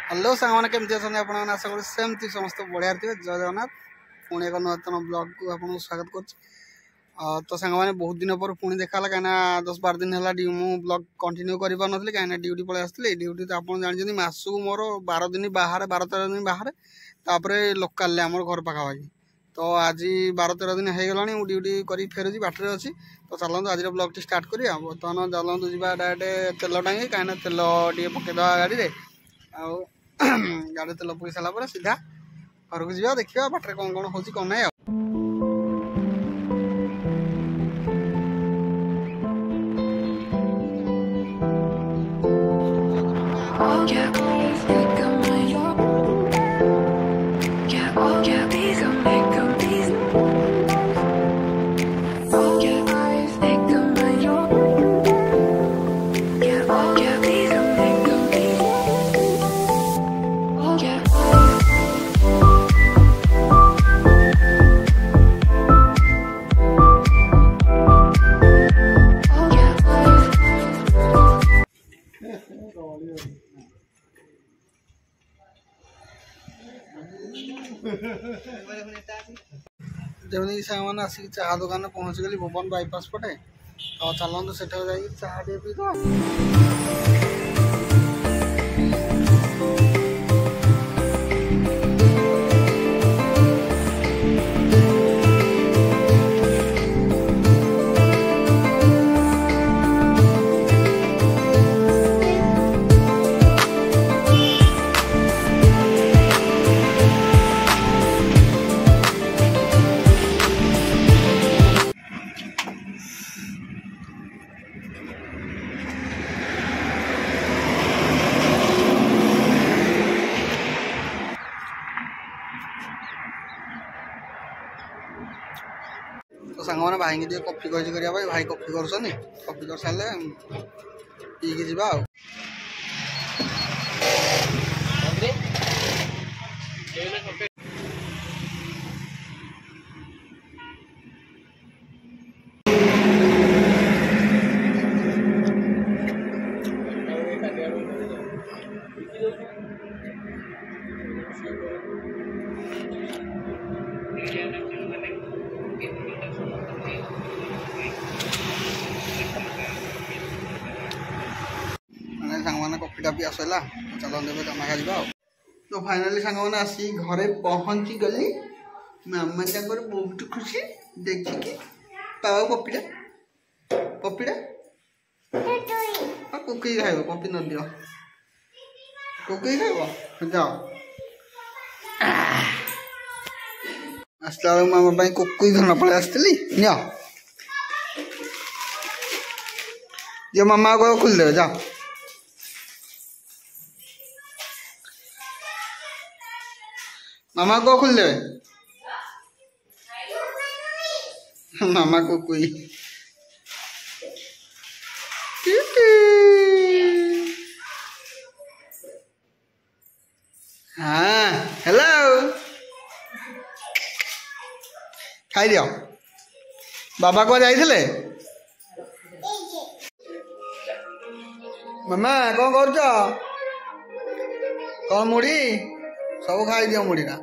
Hello सांग केमती अच्छा आप आशा करूँ सेमती समस्त बढ़िया थे। जय जगन्नाथ पुणी एक नूतन ब्लॉग को आपको स्वागत कर। तो सांग मैंने बहुत दिन पर पुणी देखा कहीं 10-12 दिन है मुझे ब्लॉग कंटिन्यू कर पार्न कहीं ड्यूटी पलि आसती ड्यूटी तो आप जानते मासक मोर 12 दिन बाहर 12-13 दिन बाहर तापर लोकाल आम घर पाखापाखि तो आज 12-13 दिन हो गला ड्यूटी कर फेरुची बाटर अच्छी। तो चलते आज ब्लॉग टी स्टार्ट करा बर्तमान चलते जावा डायरेक्ट तेल टांगी कहीं तेल टे पकईदे गाड़ी में गाड़ी तेल पकई सारा सीधा घर को जा देखा बाटर कौन कौन हो कौन ना। जमी सामान आसिक चाह दुकान पहुँच गली भुवन बाईपास पटे तो चलते से चाह टे पी तो सांग मैंने भाई दिए कॉफी कही भाई कॉफी कॉफी कर सारे पीकी जा। सांग मैंने कॉफीटा पी आसला चलते कमा खा। तो फाइनाली सांग मैंने आसी घरे पहुँची गली मामा बहुत खुशी देखिकी पावा पपीटा पपीटा कुकई खाइब पपी न दियो कुकई खाइब जाओ आसला मामा कुकई धन पड़े आसती जो मामा को खोलदे जाओ मामा को खोल दे मामा को कोई हाँ हेलो खाई दियो बाबा को जाइए मामा कौन कर कौन मुड़ी सब खाई दियो मुड़ी ना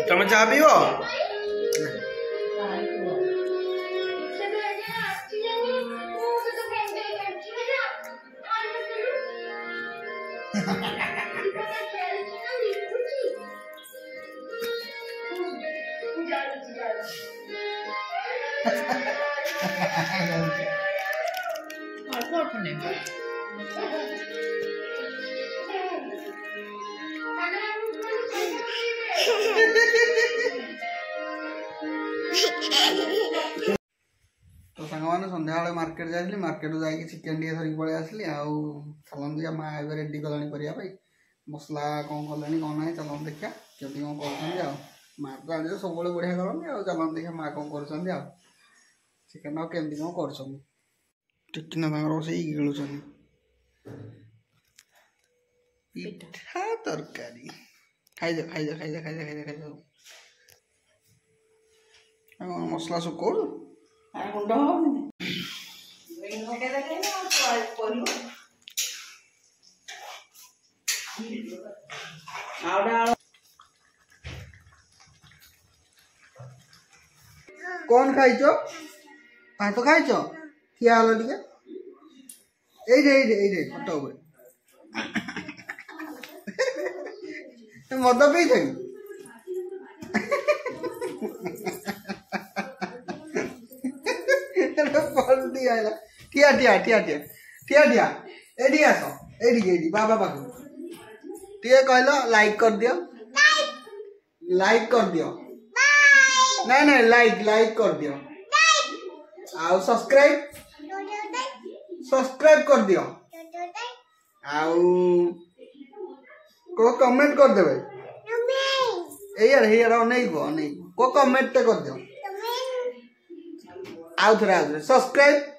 तुम चाह पीओ तो सांग मैंने सन्ध्या मार्केट जाइली मार्केट जाकि चिकेन टे धरिक पलि आसली चलते माँ ए रेडी कला करने मसला कौन कले कौन ना चलते देखा केमती कौन कर माँ तो जान सब बढ़िया करते चलते देखा माँ कौन कर चिकेन केमती कौन कर टिकिना बस गिलुन पिठा तरकारी खाइज खाइज खाइज खाइज खाइज खाइज मसला सुकौल गुंड कौन खाइच भात खाइच ठिया हल टे ये खट मद पी थे पलटी आइला ठिया ठिया ठिया ठिया ठिया ठिया एडी आस एडी बाबा पाख टे कहल लाइक कर दियो लाइक कर दियो नहीं नहीं लाइक लाइक कर दियो आउ सब्सक्राइब सब्सक्राइब कर दियो आउ को कमेंट कर देबे ए यार नहीं को कमेंट ते कर दियो आउ थोड़ा सब्सक्राइब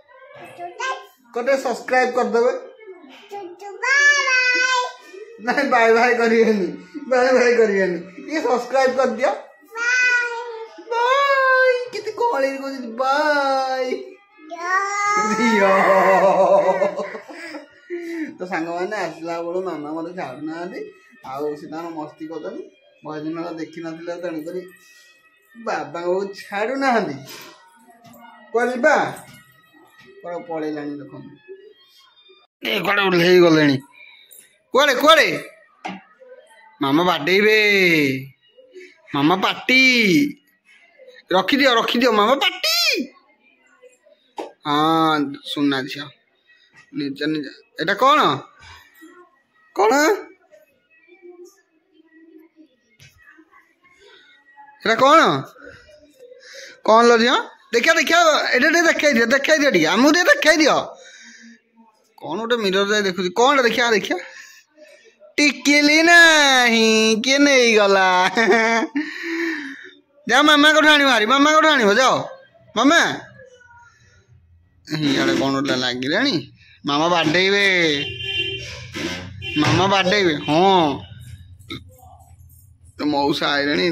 कोटे सब्सक्राइब कर देबे नहीं बाय बाय करिएनी ये सब्सक्राइब कर दियो बाय कितनी कॉलेज को बाय तो सांग मैंने आसला बेलू मामा मत छाड़ू ना आउ मस्ती कर बहुत दिन देखी ना तेणुक बाबा को छाड़ू ना पलैला देख कड़े ओह्लई गले कुआड़े कुआड़े मामा बाडेबे मामा पाटी रखिदियो मामा पाटी हाँ सुना झील निज निज एटा कौन कौन एटा कौन कौन लो झील देखिया देखिया एटा देखा दियो आमको देखा दियो कौन गोटे मिरर जाए देखुची कौन देखिया देखिया टिकिली नहीं किए नहीं गला जा मामा को आनी भारी मामा को आनी जाओ मामा इे कौन गोटे लगे मामा बाडेबे हाँ तो मौसा आइले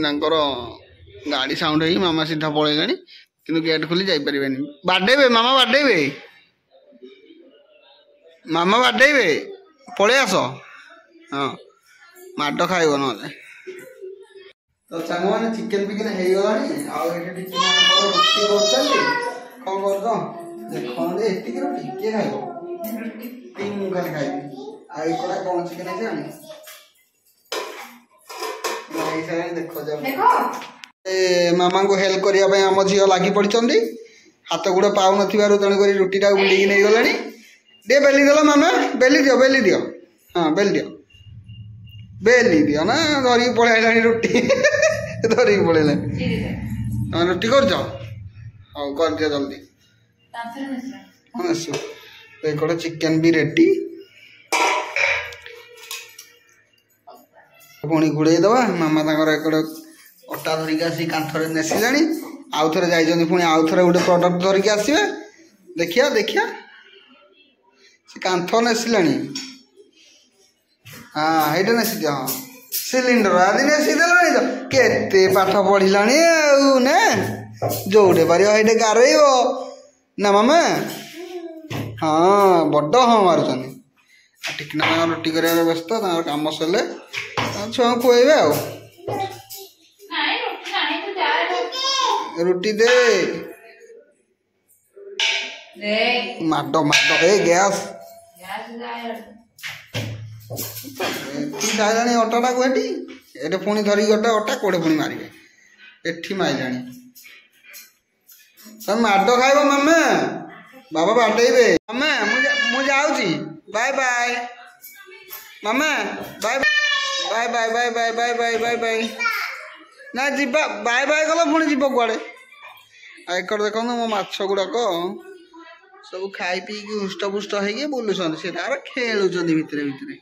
गाड़ी साउंड है मामा सीधा पलैले कि गेट खोली जापर बाडेबे मामा बाडेबे पलि आस हाँ माड खाइब ना तो सांग मैंने चिकेन फिकेन हो गला रुटी कर देखते ये रुटी किए खाइब खाली खाइबी आईकड़ा कौन चिकेन है देख मामा को हेल्प करने आम झील लगी पड़ी हाथ गोड़ पाऊ न तेणुक रुटीटा बुलिकी नहीं गला टे बेली देल मामा बेली दियो हाँ बेली दियो ना धरिकी पलैला रुटी धरिकी पलैला तुम रुटी कर दियो जल्दी हाँ चिकेन भी रेडी पुणी घोड़े दबा मामा अटा धरिक आसी कांथरे नेसिला आउ थे जाइए पुणी आउ थे गोटे प्रडक्ट धरिकी आसवे देखिया से कांथ नेसिला हाँ ये नेसी दियो हाँ सिलिंडर आदि नेसीदेल तो केते पाठ पढ़ला ना जोटे पार ये गार ना मामा हाँ बड़ हाँ मार्च टिकना रुटी कर व्यस्त कम सर छुआ खुएबे आ रुटी दे माड ए गैस खाइलानी अटाटा को एटे पुणी धरिक गोटे अटा कोड़े पुणी मारे एठी माइलानी तुम माड खाइब मामा बाबा बाडेबे मामा मु जाऊँगी बाय बाय मामा bye bye bye bye bye bye bye bye bye ना जीवा बाय बाय गला पुणी जीव कुआड़े आकर देखो मो माछ गुड़ाक सब खाई पी हुष्टपुष्ट हो बुलून से खेलुं भितर भितर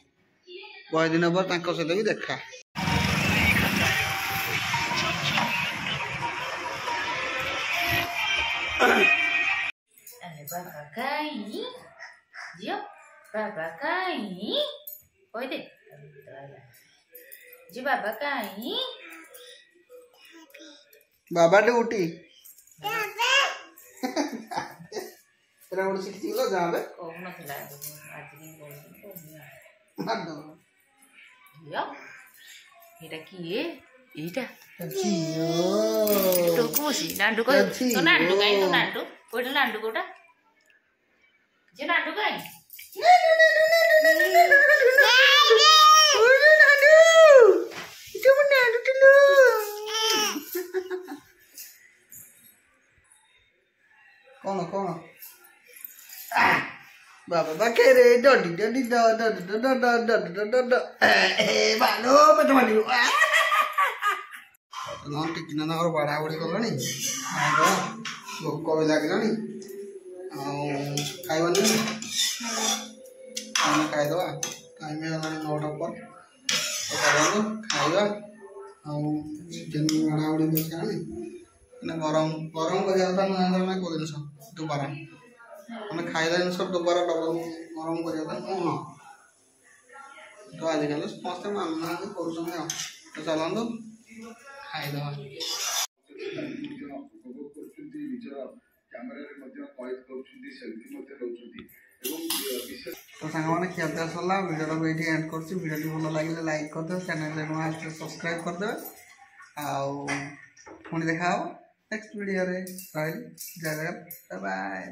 बहुत दिन पर सहित भी देखा बाबा कहीं जियो बाबा कहीं कोई दे जी बाबा कहीं बाबा ड्यूटी तेरा गोटे शिखी गलो जहाँ पे कहून आज मार ଏଇଟା କିଏ ଏଇଟା ଝିଅ ଟୁକୁସି ନାଣ୍ଡୁ କହ ତୋ ନାଣ୍ଡୁ କାଇଁ ତୋ ନାଣ୍ଡୁ କୋଉଟା ନାଣ୍ଡୁ କୋଉଟା ଯେ ନାଣ୍ଡୁ କାଇଁ कौन कौन बाबा बखेरे डडी डडी डडी डडी बालो पेट मारियो नन टिकना नगर बड़ा बड़ी करलानी आइबा भोक भी लागलानी खाइबनी आम खाइदवा टाइम हेलानी 9टा पर खाइबा चिकेन बड़ा बड़ी करछानी गरम गरम कर को जिन दोबारा मैंने खाइला जिन दोबारा डबल गरम कर तो आजिकल समस्त मानुना कर चलत खाईद तो सांग मैंने खिया सरला भिडियो को ये एंड कर भिडियो भल लगे लाइक करदे चैनल सब्सक्राइब करदे पुणी देखा नेक्स्ट वीडियो रे जय जगन्नाथ बाय।